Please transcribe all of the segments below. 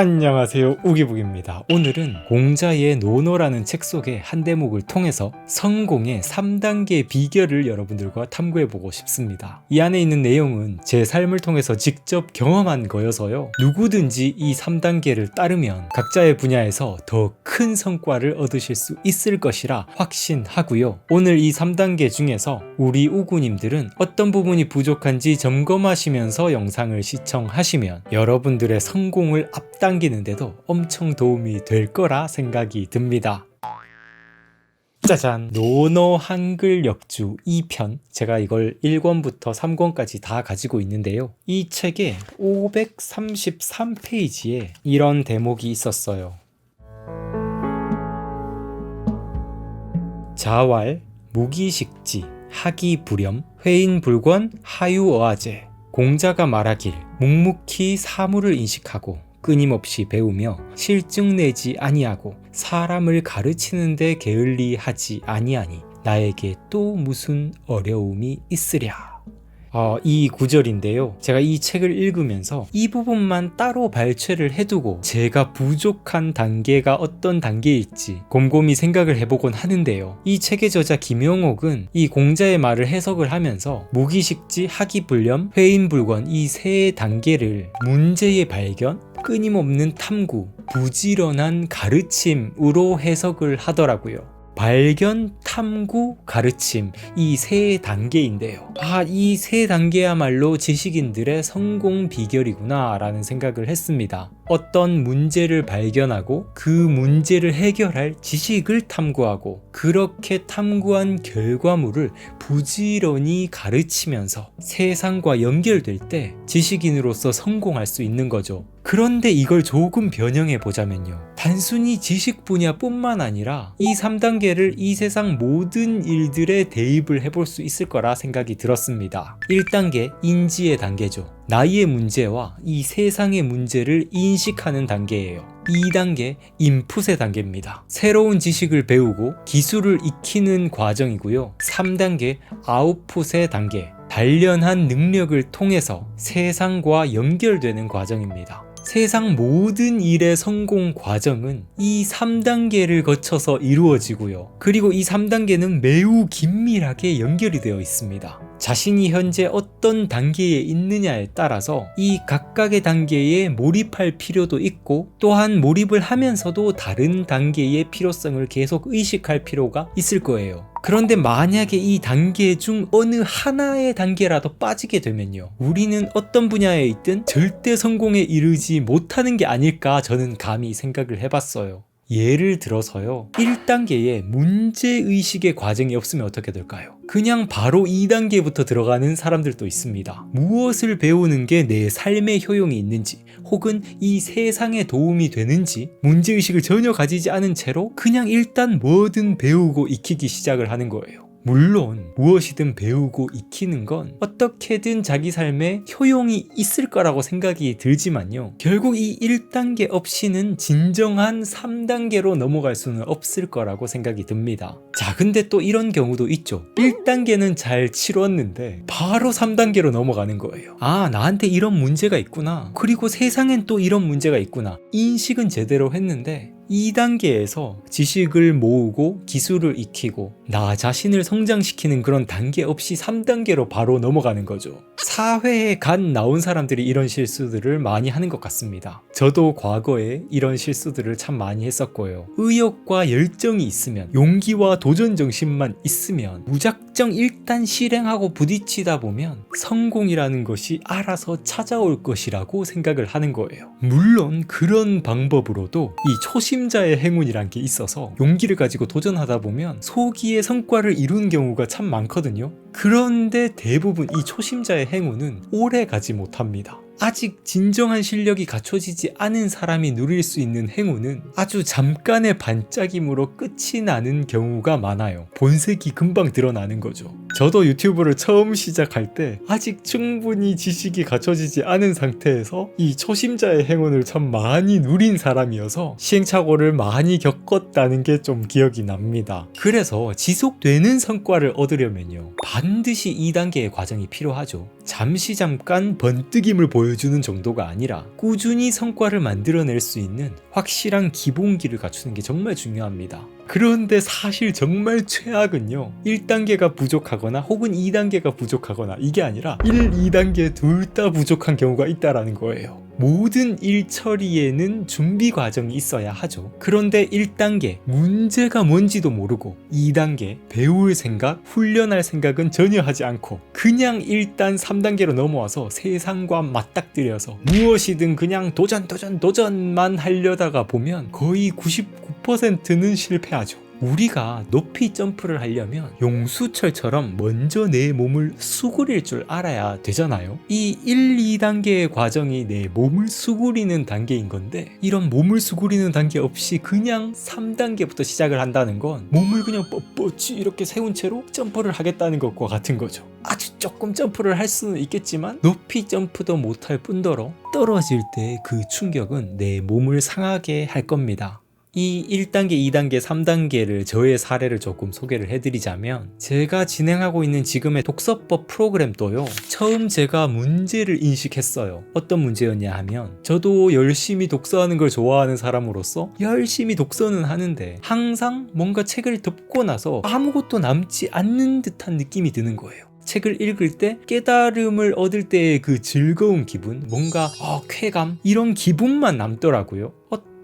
안녕하세요, 우기북입니다. 오늘은 공자의 노노라는 책 속의 한 대목을 통해서 성공의 3단계 비결을 여러분들과 탐구해보고 싶습니다. 이 안에 있는 내용은 제 삶을 통해서 직접 경험한 거여서요, 누구든지 이 3단계를 따르면 각자의 분야에서 더 큰 성과를 얻으실 수 있을 것이라 확신하고요. 오늘 이 3단계 중에서 우리 우구님들은 어떤 부분이 부족한지 점검하시면서 영상을 시청하시면 여러분들의 성공을 앞당기는데도 엄청 도움이 될 거라 생각이 듭니다. 짜잔! 노노 한글 역주 2편, 제가 이걸 1권부터 3권까지 다 가지고 있는데요, 이 책의 533페이지에 이런 대목이 있었어요. 자왈, 무기식지, 하기불염, 회인불권, 하유어아제. 공자가 말하길 묵묵히 사물을 인식하고 끊임없이 배우며 실증내지 아니하고 사람을 가르치는데 게을리하지 아니하니 나에게 또 무슨 어려움이 있으랴. 이 구절인데요, 제가 이 책을 읽으면서 이 부분만 따로 발췌를 해두고 제가 부족한 단계가 어떤 단계일지 곰곰이 생각을 해보곤 하는데요, 이 책의 저자 김영옥은 이 공자의 말을 해석을 하면서 무기식지, 하기불념, 회인불권 이 세 단계를 문제의 발견, 끊임없는 탐구, 부지런한 가르침으로 해석을 하더라고요. 발견, 탐구, 가르침, 이 세 단계인데요, 이 세 단계야말로 지식인들의 성공 비결이구나 라는 생각을 했습니다. 어떤 문제를 발견하고 그 문제를 해결할 지식을 탐구하고 그렇게 탐구한 결과물을 부지런히 가르치면서 세상과 연결될 때 지식인으로서 성공할 수 있는 거죠. 그런데 이걸 조금 변형해 보자면요, 단순히 지식 분야뿐만 아니라 이 3단계를 이 세상 모든 일들에 대입을 해볼 수 있을 거라 생각이 들었습니다. 1단계, 인지의 단계죠. 나의 문제와 이 세상의 문제를 인식하는 단계예요. 2단계, 인풋의 단계입니다. 새로운 지식을 배우고 기술을 익히는 과정이고요. 3단계, 아웃풋의 단계. 단련한 능력을 통해서 세상과 연결되는 과정입니다. 세상 모든 일의 성공 과정은 이 3단계를 거쳐서 이루어지고요. 그리고 이 3단계는 매우 긴밀하게 연결이 되어 있습니다. 자신이 현재 어떤 단계에 있느냐에 따라서 이 각각의 단계에 몰입할 필요도 있고, 또한 몰입을 하면서도 다른 단계의 필요성을 계속 의식할 필요가 있을 거예요. 그런데 만약에 이 단계 중 어느 하나의 단계라도 빠지게 되면요, 우리는 어떤 분야에 있든 절대 성공에 이르지 못하는 게 아닐까 저는 감히 생각을 해봤어요. 예를 들어서요, 1단계에 문제의식의 과정이 없으면 어떻게 될까요? 그냥 바로 2단계부터 들어가는 사람들도 있습니다. 무엇을 배우는 게 내 삶에 효용이 있는지 혹은 이 세상에 도움이 되는지 문제의식을 전혀 가지지 않은 채로 그냥 일단 뭐든 배우고 익히기 시작을 하는 거예요. 물론 무엇이든 배우고 익히는 건 어떻게든 자기 삶에 효용이 있을 거라고 생각이 들지만요, 결국 이 1단계 없이는 진정한 3단계로 넘어갈 수는 없을 거라고 생각이 듭니다. 자, 근데 또 이런 경우도 있죠. 1단계는 잘 치렀는데 바로 3단계로 넘어가는 거예요. 나한테 이런 문제가 있구나, 그리고 세상엔 또 이런 문제가 있구나, 인식은 제대로 했는데 2단계에서 지식을 모으고 기술을 익히고 나 자신을 성장시키는 그런 단계 없이 3단계로 바로 넘어가는 거죠. 사회에 갓 나온 사람들이 이런 실수들을 많이 하는 것 같습니다. 저도 과거에 이런 실수들을 참 많이 했었고요. 의욕과 열정이 있으면, 용기와 도전 정신만 있으면 무작정 일단 실행하고 부딪히다 보면 성공이라는 것이 알아서 찾아올 것이라고 생각을 하는 거예요. 물론 그런 방법으로도 이 초심자의 행운이란 게 있어서 용기를 가지고 도전하다 보면 소기의 성과를 이룬 경우가 참 많거든요. 그런데 대부분 이 초심자의 행운은 오래 가지 못합니다. 아직 진정한 실력이 갖춰지지 않은 사람이 누릴 수 있는 행운은 아주 잠깐의 반짝임으로 끝이 나는 경우가 많아요. 본색이 금방 드러나는 거죠. 저도 유튜브를 처음 시작할 때 아직 충분히 지식이 갖춰지지 않은 상태에서 이 초심자의 행운을 참 많이 누린 사람이어서 시행착오를 많이 겪었다는 게 좀 기억이 납니다. 그래서 지속되는 성과를 얻으려면요, 반드시 2단계의 과정이 필요하죠. 잠시 잠깐 번뜩임을 보여주는 정도가 아니라 꾸준히 성과를 만들어낼 수 있는 확실한 기본기를 갖추는 게 정말 중요합니다. 그런데 사실 정말 최악은요, 1단계가 부족하거나 혹은 2단계가 부족하거나 이게 아니라 1, 2단계 둘 다 부족한 경우가 있다라는 거예요. 모든 일 처리에는 준비 과정이 있어야 하죠. 그런데 1단계 문제가 뭔지도 모르고 2단계 배울 생각, 훈련할 생각은 전혀 하지 않고 그냥 일단 3단계로 넘어와서 세상과 맞닥뜨려서 무엇이든 그냥 도전만 하려다가 보면 거의 99%는 실패하죠. 우리가 높이 점프를 하려면 용수철처럼 먼저 내 몸을 수그릴 줄 알아야 되잖아요. 이 1, 2단계의 과정이 내 몸을 수그리는 단계인 건데, 이런 몸을 수그리는 단계 없이 그냥 3단계부터 시작을 한다는 건 몸을 그냥 뻣뻣이 이렇게 세운 채로 점프를 하겠다는 것과 같은 거죠. 아주 조금 점프를 할 수는 있겠지만 높이 점프도 못할 뿐더러 떨어질 때 그 충격은 내 몸을 상하게 할 겁니다. 이 1단계, 2단계, 3단계를 저의 사례를 조금 소개를 해드리자면, 제가 진행하고 있는 지금의 독서법 프로그램도요, 처음 제가 문제를 인식했어요. 어떤 문제였냐 하면, 저도 열심히 독서하는 걸 좋아하는 사람으로서 열심히 독서는 하는데 항상 뭔가 책을 덮고 나서 아무것도 남지 않는 듯한 느낌이 드는 거예요. 책을 읽을 때 깨달음을 얻을 때의 그 즐거운 기분, 뭔가 쾌감, 이런 기분만 남더라고요.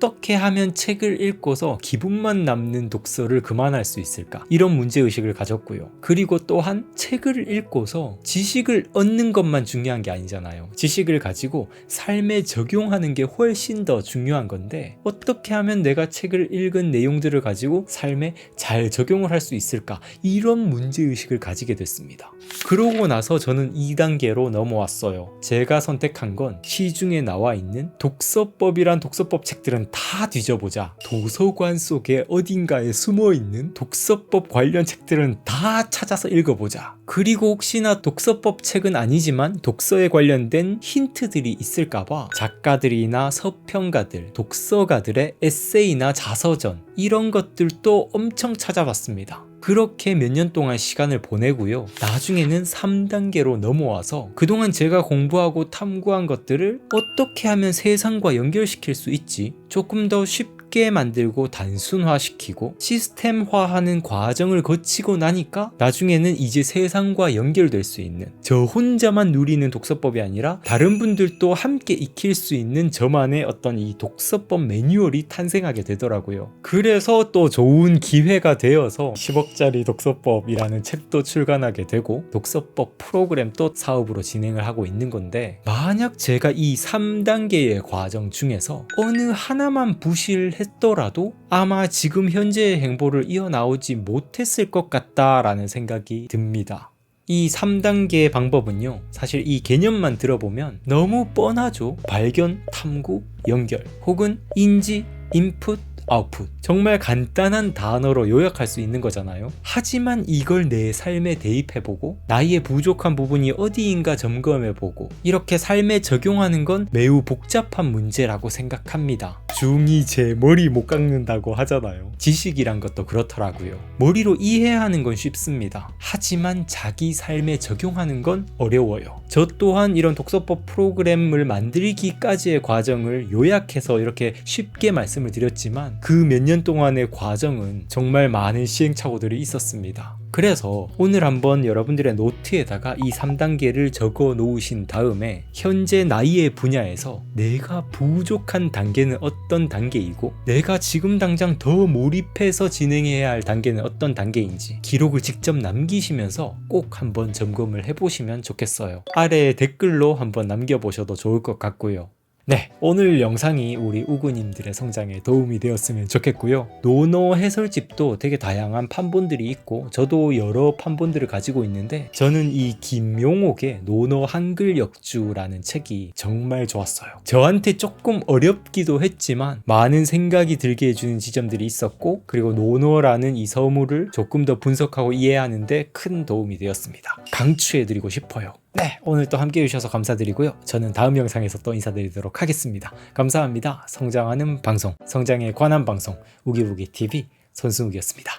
어떻게 하면 책을 읽고서 기분만 남는 독서를 그만할 수 있을까? 이런 문제의식을 가졌고요. 그리고 또한 책을 읽고서 지식을 얻는 것만 중요한 게 아니잖아요. 지식을 가지고 삶에 적용하는 게 훨씬 더 중요한 건데, 어떻게 하면 내가 책을 읽은 내용들을 가지고 삶에 잘 적용을 할 수 있을까? 이런 문제의식을 가지게 됐습니다. 그러고 나서 저는 2단계로 넘어왔어요. 제가 선택한 건 시중에 나와 있는 독서법이란 독서법 책들은 다 뒤져보자. 도서관 속에 어딘가에 숨어있는 독서법 관련 책들은 다 찾아서 읽어보자. 그리고 혹시나 독서법 책은 아니지만 독서에 관련된 힌트들이 있을까봐 작가들이나 서평가들, 독서가들의 에세이나 자서전, 이런 것들도 엄청 찾아봤습니다. 그렇게 몇 년 동안 시간을 보내고요. 나중에는 3단계로 넘어와서 그동안 제가 공부하고 탐구한 것들을 어떻게 하면 세상과 연결시킬 수 있지? 조금 더 쉽게 만들고 단순화시키고 시스템화하는 과정을 거치고 나니까 나중에는 이제 세상과 연결될 수 있는, 저 혼자만 누리는 독서법이 아니라 다른 분들도 함께 익힐 수 있는 저만의 어떤 이 독서법 매뉴얼이 탄생하게 되더라고요. 그래서 또 좋은 기회가 되어서 10억짜리 독서법이라는 책도 출간하게 되고 독서법 프로그램도 사업으로 진행을 하고 있는 건데, 만약 제가 이 3단계의 과정 중에서 어느 하나만 부실했더라도 아마 지금 현재의 행보를 이어나오지 못했을 것 같다라는 생각이 듭니다. 이 3단계 방법은요, 사실 이 개념만 들어보면 너무 뻔하죠. 발견, 탐구, 연결, 혹은 인지, 인풋, 아웃풋. 정말 간단한 단어로 요약할 수 있는 거잖아요. 하지만 이걸 내 삶에 대입해보고 나의 부족한 부분이 어디인가 점검해보고 이렇게 삶에 적용하는 건 매우 복잡한 문제라고 생각합니다. 중이 제 머리 못 깎는다고 하잖아요. 지식이란 것도 그렇더라고요. 머리로 이해하는 건 쉽습니다. 하지만 자기 삶에 적용하는 건 어려워요. 저 또한 이런 독서법 프로그램을 만들기까지의 과정을 요약해서 이렇게 쉽게 말씀을 드렸지만 그 몇 년 동안의 과정은 정말 많은 시행착오들이 있었습니다. 그래서 오늘 한번 여러분들의 노트에다가 이 3단계를 적어 놓으신 다음에 현재 나이의 분야에서 내가 부족한 단계는 어떤 단계이고 내가 지금 당장 더 몰입해서 진행해야 할 단계는 어떤 단계인지 기록을 직접 남기시면서 꼭 한번 점검을 해보시면 좋겠어요. 아래에 댓글로 한번 남겨보셔도 좋을 것 같고요. 네, 오늘 영상이 우리 우구님들의 성장에 도움이 되었으면 좋겠고요. 노노 해설집도 되게 다양한 판본들이 있고 저도 여러 판본들을 가지고 있는데 저는 이 김용옥의 노노 한글 역주라는 책이 정말 좋았어요. 저한테 조금 어렵기도 했지만 많은 생각이 들게 해주는 지점들이 있었고, 그리고 노노라는 이 서물을 조금 더 분석하고 이해하는데 큰 도움이 되었습니다. 강추해드리고 싶어요. 네, 오늘 또 함께 해주셔서 감사드리고요. 저는 다음 영상에서 또 인사드리도록 하겠습니다. 감사합니다. 성장하는 방송, 성장에 관한 방송, 우기우기TV 손승욱이었습니다.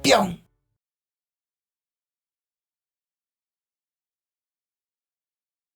뿅!